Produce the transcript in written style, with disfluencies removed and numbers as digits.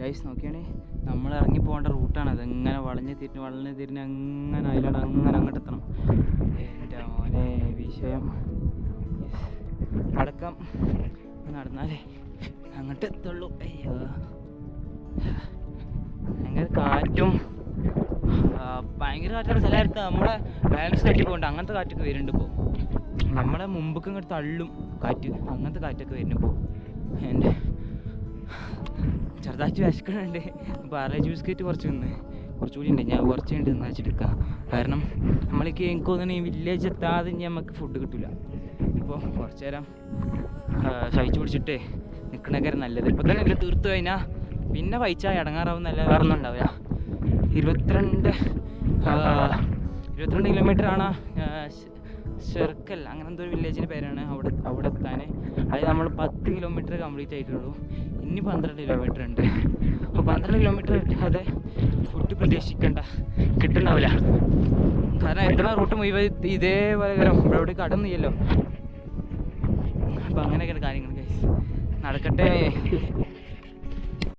Guys നോക്കിയാണേ നമ്മൾ ഇറങ്ങി പോകേണ്ട റൂട്ടാണ് അത്. എങ്ങനെ വളഞ്ഞ് തിരിഞ്ഞ് അങ്ങനെ അതിലൂടെ അങ്ങനെ അങ്ങോട്ട് എത്തണം. എൻ്റെ മോനെ വിഷയം അടക്കം നടന്നാലേ അങ്ങോട്ട് എത്തുള്ളൂ. അയ്യോ ഭയങ്കര കാറ്റും ഭയങ്കര കാറ്റുള്ള സ്ഥലമായിട്ട് നമ്മളെ ബാലൻസ് തട്ടി പോകണ്ട അങ്ങനത്തെ കാറ്റൊക്കെ വരുന്നുണ്ട് ഇപ്പോൾ. നമ്മളെ മുമ്പൊക്കെ ഇങ്ങോട്ട് തള്ളും കാറ്റ്, അങ്ങനത്തെ കാറ്റൊക്കെ വരുന്നു ഇപ്പോൾ. എൻ്റെ ചെറുതായിട്ട് വിശക്കണുണ്ട്. പാർലേജ് ബിസ്ക്കറ്റ് കുറച്ചുകൂടി ഉണ്ട്, ഞാൻ കുറച്ച് ഉണ്ട് എന്ന് വെച്ചെടുക്കാം. കാരണം നമ്മൾക്ക് എനിക്ക് തോന്നുന്നു ഈ വില്ലേജ് എത്താതെ നമുക്ക് ഫുഡ് കിട്ടില്ല. ഇപ്പോൾ കുറച്ച് നേരം സഹിച്ചു പിടിച്ചിട്ട് നിൽക്കണൊക്കെ നല്ലത്. ഇപ്പോൾ തന്നെ ഇല്ല തീർത്ത് കഴിഞ്ഞാൽ പിന്നെ വഹിച്ചാൽ ഇടങ്ങാറാവും, നല്ല വേറെ ഒന്നും ഉണ്ടാവില്ല. 22 കിലോമീറ്ററാണ് ചെറുക്കൽ അങ്ങനെ എന്തോ ഒരു വില്ലേജിൻ്റെ പേരാണ് അവിടെ എത്താൻ. അതായത് നമ്മൾ 10 കിലോമീറ്റർ കംപ്ലീറ്റ് ആയിട്ടുള്ളൂ. ഇനി 12 കിലോമീറ്റർ ഉണ്ട്. അപ്പോൾ 12 കിലോമീറ്റർ കിട്ടാതെ ഫുഡ് പ്രതീക്ഷിക്കേണ്ട, കിട്ടുന്നുണ്ടാവില്ല. കാരണം എത്ര റൂട്ട് മുഴുവൻ ഇതേപോലെ ഇവിടെ കടന്നില്ലല്ലോ. അപ്പോൾ അങ്ങനെയൊക്കെയാണ് കാര്യങ്ങൾ. നടക്കട്ടെ.